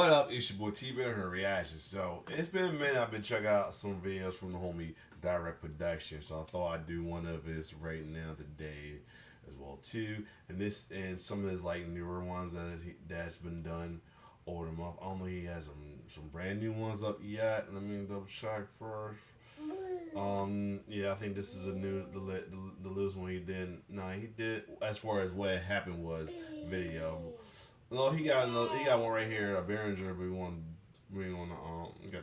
What up? It's your boy T-Bear and her reaction. So it's been a minute. I've been checking out some videos from the homie Direct Production. So I thought I'd do one of his right now today as well too. And this and some of his like newer ones that's been done over the month. I don't know he has some brand new ones up yet. Let me double check first. Yeah, I think this is the latest one he did. No, he did as far as what happened was video. No, he got one right here, a Behringer, but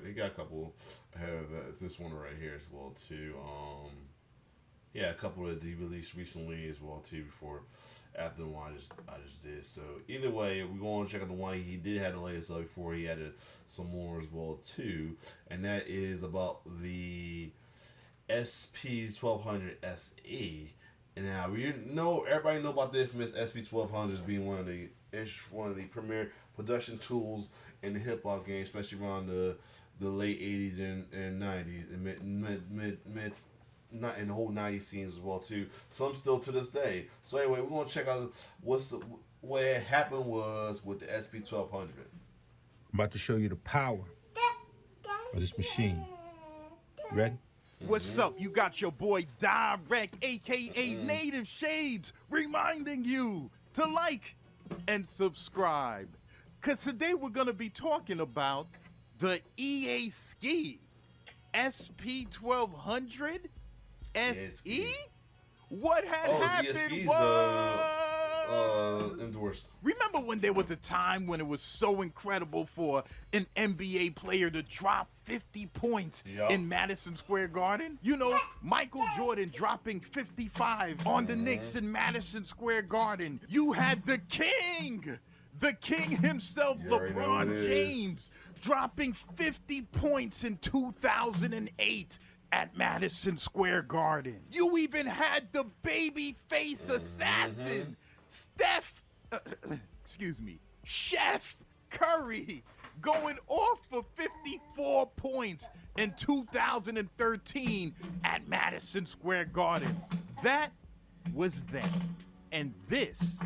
he got a couple. I have this one right here as well too. Yeah, a couple that he released recently as well too. Before, after the one I just did. So either way, we're going to check out the one he did have the latest up before he added some more as well too, and that is about the SP1200 SE. And now everybody know about the infamous SP1200s being one of the premier production tools in the hip hop game, especially around the late '80s and '90s and mid not in the whole '90s scenes as well too. Some still to this day. So anyway, we're gonna check out what happened was with the SP1200. I'm about to show you the power of this machine. Ready? What's up? You got your boy Direct, aka Native Shades, reminding you to like and subscribe. Cause today we're gonna be talking about the EA Ski SP1200 SE. What had happened was endorsed. Remember when there was a time when it was so incredible for an NBA player to drop 50 points in Madison Square Garden? You know, Michael Jordan dropping 55 on the Knicks in Madison Square Garden. You had the king himself, LeBron James, dropping 50 points in 2008 at Madison Square Garden. You even had the babyface assassin, Chef Curry, going off for 54 points in 2013 at Madison Square Garden. That was then, and this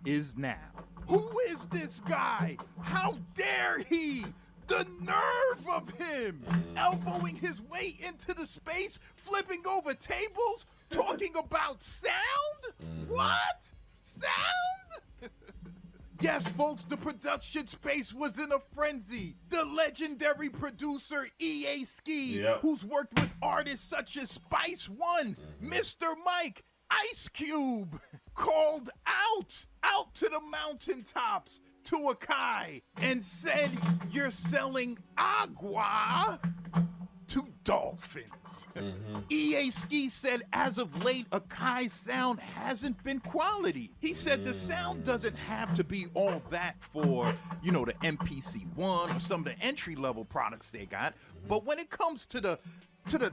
is now. Who is this guy? How dare he? The nerve of him! Elbowing his way into the space, flipping over tables, talking about sound? What? Sound? Yes, folks, the production space was in a frenzy. The legendary producer EA Ski, who's worked with artists such as Spice One, Mr. Mike, Ice Cube, called out to the mountaintops to Akai and said, "You're selling agua to dolphins." EA Ski said as of late, Akai's sound hasn't been quality. He said the sound doesn't have to be all that for, the MPC-1 or some of the entry-level products they got, but when it comes to the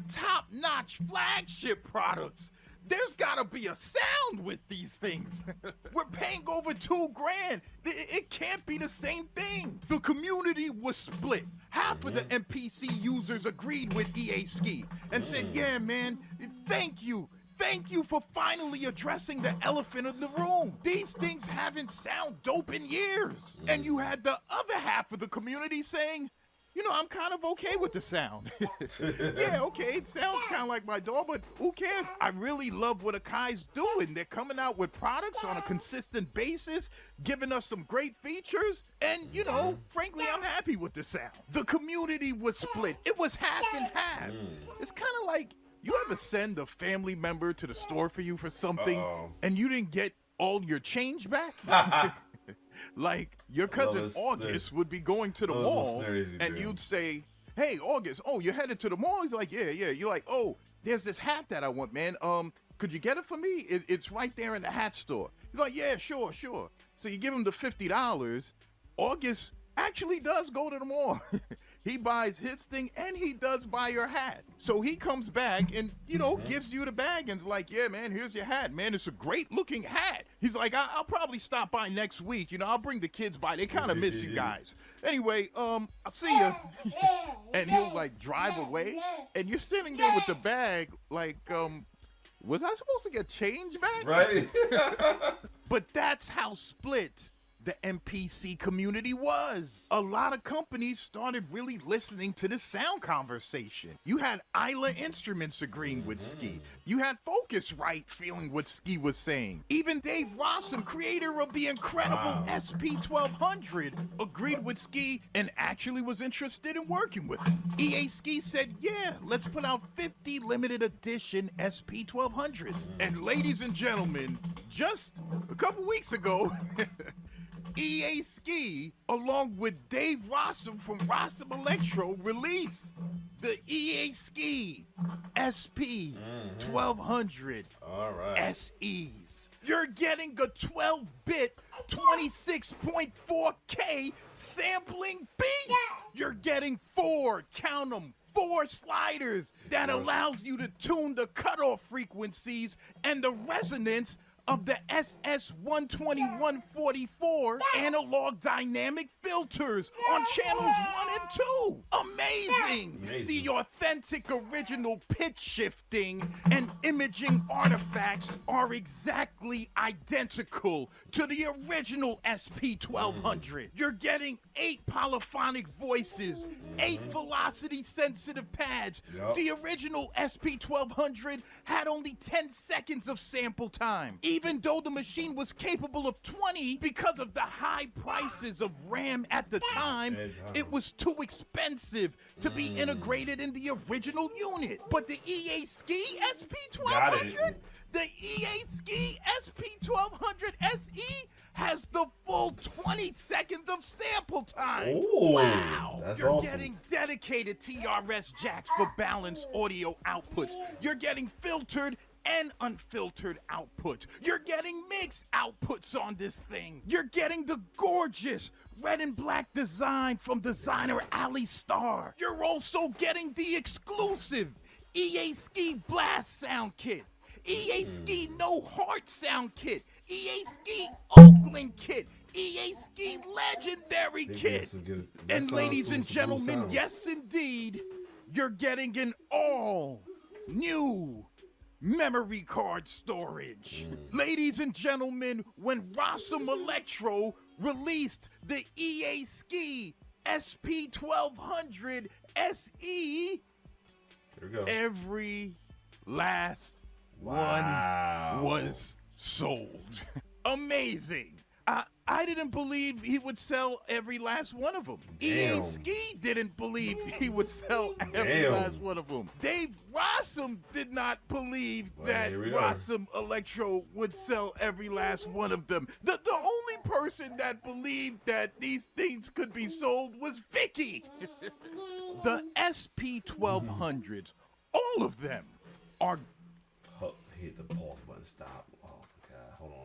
top-notch flagship products, there's gotta be a sound with these things. We're paying over $2,000. It can't be the same thing. The community was split. Half of the MPC users agreed with EA Ski and said, yeah, man, thank you. Thank you for finally addressing the elephant in the room. These things haven't sound dope in years. And you had the other half of the community saying, I'm kind of okay with the sound. Yeah, okay, it sounds kind of like my dog, but who cares? I really love what Akai's doing. They're coming out with products on a consistent basis, giving us some great features, and, frankly, I'm happy with the sound. The community was split. It was half and half. It's kind of like, you ever send a family member to the store for you for something, and you didn't get all your change back? Like, your cousin August would be going to the mall, and you'd say, hey, August, you're headed to the mall? He's like, yeah. You're like, there's this hat that I want, man. Could you get it for me? It's right there in the hat store. He's like, yeah, sure. So you give him the $50. August actually does go to the mall. He buys his thing, and he does buy your hat. So he comes back and, gives you the bag and is like, yeah, man, here's your hat, man. It's a great-looking hat. He's like, I'll probably stop by next week. I'll bring the kids by. They kind of miss you guys. Anyway, I'll see you. And he'll, drive away, and you're sitting there with the bag like, was I supposed to get change back? Right. But that's how split the MPC community was. A lot of companies started really listening to this sound conversation. You had Isla Instruments agreeing with Ski. You had Focusrite feeling what Ski was saying. Even Dave Rossum, creator of the incredible SP1200, agreed with Ski and actually was interested in working with him. EA Ski said, yeah, let's put out 50 limited edition SP1200s. And ladies and gentlemen, just a couple weeks ago, EA Ski, along with Dave Rossum from Rossum Electro, released the EA Ski SP 1200 SEs. You're getting a 12-bit 26.4K sampling beast. You're getting four sliders that allows you to tune the cutoff frequencies and the resonance of the SS12144 analog dynamic filters on channels 1 and 2. Amazing! The authentic original pitch shifting and imaging artifacts are exactly identical to the original SP1200. You're getting 8 polyphonic voices, 8 velocity sensitive pads. The original SP1200 had only 10 seconds of sample time, even though the machine was capable of 20 because of the high prices of RAM at the time. It was too expensive to be integrated in the original unit. But the EA Ski SP1200, the EA Ski SP1200 SE has the full 20 seconds of sample time. Ooh, wow. That's You're awesome. getting dedicated TRS jacks for balanced audio outputs. You're getting filtered and unfiltered outputs. You're getting mixed outputs on this thing. You're getting the gorgeous red and black design from designer Ali Starr. You're also getting the exclusive EA Ski Blast Sound Kit, EA Ski No Heart Sound Kit, EA Ski Oakland Kit, EA Ski Legendary Kit. And ladies and gentlemen, yes indeed, you're getting an all new memory card storage. Ladies and gentlemen, when Rossum Electro released the EA Ski SP1200 SE, Here we go. every last one was sold. Amazing. I didn't believe he would sell every last one of them. EA Ski didn't believe he would sell every last one of them. Dave Rossum did not believe that Rossum Electro would sell every last one of them. The only person that believed that these things could be sold was Vicky. The SP1200s, all of them are... Hit the pause button, stop. Oh, God, hold on.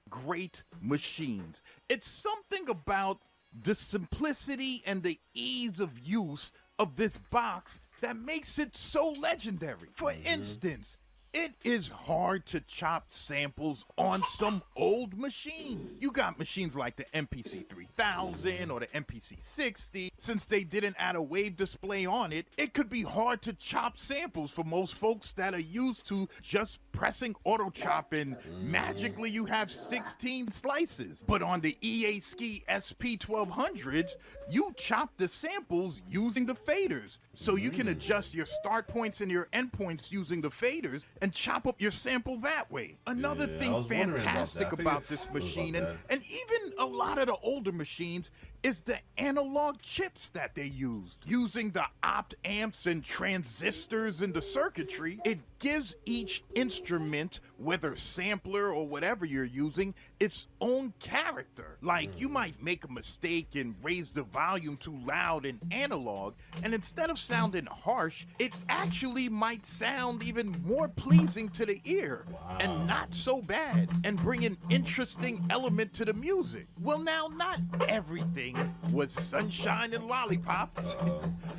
Great machines. It's something about the simplicity and the ease of use of this box that makes it so legendary. For instance, it is hard to chop samples on some old machines. You got machines like the MPC 3000 or the MPC 60. Since they didn't add a wave display on it, it could be hard to chop samples for most folks that are used to just pressing auto chop and magically you have 16 slices. But on the EA Ski SP1200s, you chop the samples using the faders. So you can adjust your start points and your end points using the faders and chop up your sample that way. Another thing fantastic about this machine, and even a lot of the older machines, is the analog chips that they used. Using the opt amps and transistors in the circuitry, it gives each instrument, whether sampler or whatever you're using, its own character. Like you might make a mistake and raise the volume too loud in analog, and instead of sounding harsh, it actually might sound even more pleasing to the ear and not so bad, and bring an interesting element to the music. Well, now, not everything was sunshine and lollipops.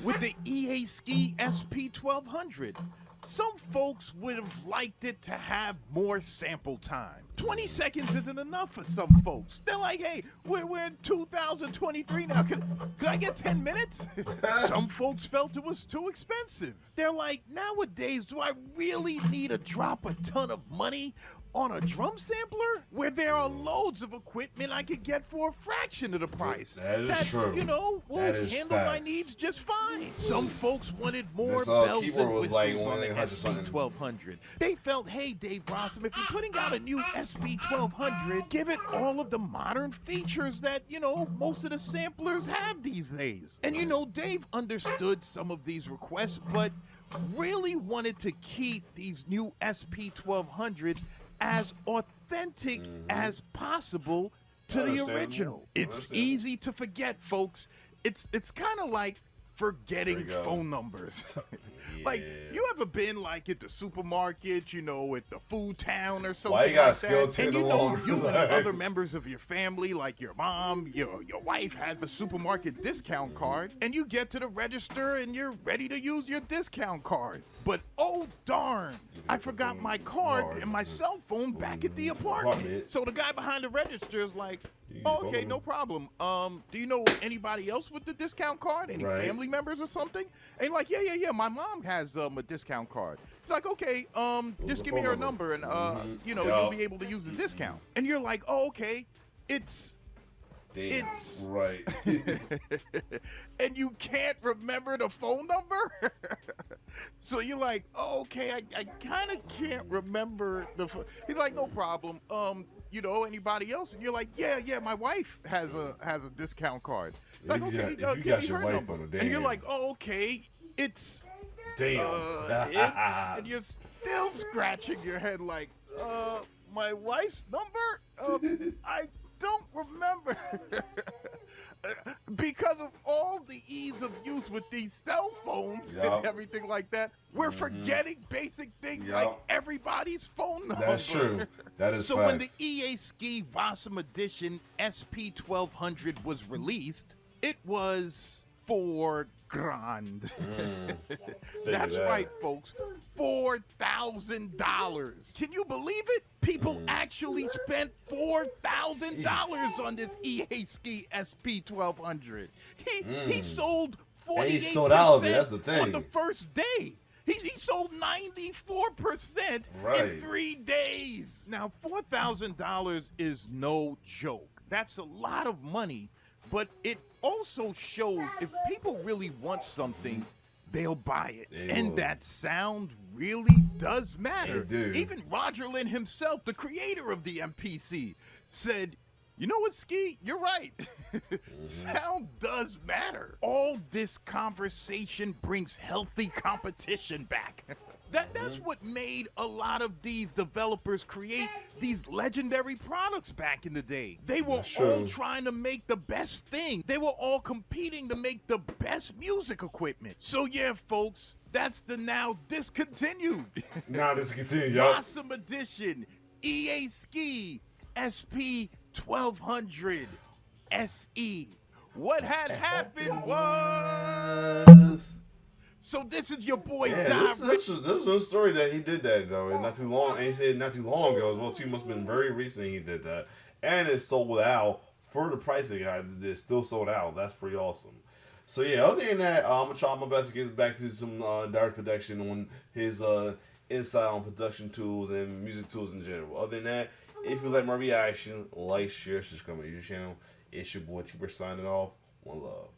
With the EA Ski SP1200, some folks would have liked it to have more sample time. 20 seconds isn't enough for some folks. They're like, hey, we're in 2023 now. Could I get 10 minutes? Some folks felt it was too expensive. They're like, nowadays, do I really need to drop a ton of money on a drum sampler where there are loads of equipment I could get for a fraction of the price. That is true. You know, will That is handle my facts. needs just fine. Some folks wanted more This, bells keyboard and was whistles like on the 1,800 something. SP1200. They felt, hey, Dave Rossum, if you're putting out a new SP1200, give it all of the modern features that, you know, most of the samplers have these days. And, you know, Dave understood some of these requests, but really wanted to keep these new SP1200 as authentic as possible to the Understandable. original. It's Understandable. easy to forget, folks. It's kind of like forgetting There you go. phone numbers. Like, Yeah. you ever been like at the supermarket, you know, at the food town or something Why you gotta like still that? take And the you know, long you and line? other members of your family, like your mom, your wife, has the supermarket discount card, and you get to the register and you're ready to use your discount card. But oh darn, I forgot my card and my cell phone back at the apartment. So the guy behind the register is like, oh, okay, no problem. Do you know anybody else with the discount card? Any Right. family members or something? And like, yeah, my mom has a discount card. It's like, okay, just the give me phone her number? number and you know, Yup. you'll be able to use the discount. And you're like, oh, okay, it's Damn. It's- Right. and you can't remember the phone number? So you're like, oh, okay, I kind of can't remember the He's like, no problem. You know, anybody else? And you're like, yeah, my wife has a discount card. It's like, You okay, got- you give got me your her wife number. on the And you're damn. like, oh, okay, it's Damn. and you're still scratching your head like, my wife's number? I don't remember. Because of all the ease of use with these cell phones Yup. and everything like that, we're forgetting basic things Yup. like everybody's phone number. That's true. That is So facts. when the EA Ski Rossum Edition SP1200 was released, it was $4 grand. That's that. right, folks. $4,000. Can you believe it? People actually spent $4,000 on this EA Ski SP1200. He sold 48% And he sold out of it, that's the on thing. the first day. He sold 94% Right. in 3 days. Now, $4,000 is no joke. That's a lot of money, but it also shows if people really want something, they'll buy it. They And will. that sound really does matter. It do. Even Roger Lynn himself, the creator of the MPC, said, you know what, Ski? You're right. Sound does matter. All this conversation brings healthy competition back. That's what made a lot of these developers create these legendary products back in the day. They were That's all true. trying to make the best thing. They were all competing to make the best music equipment. So yeah, folks, that's the now discontinued Now this continue, y'all. Rossum Edition EA Ski SP 1200 SE. What had happened was. So this is your boy Yeah, Don this was a story that he did that though, and not too long. And he said not too long ago as well. Too must have been very recent he did that, and it sold out for the price it got. It's still sold out. That's pretty awesome. So yeah, other than that, I'm gonna try my best to get back to some direct production on his insight on production tools and music tools in general. Other than that, if you like my reaction, like, share, subscribe to my YouTube channel. It's your boy T-Bird signing off. One love.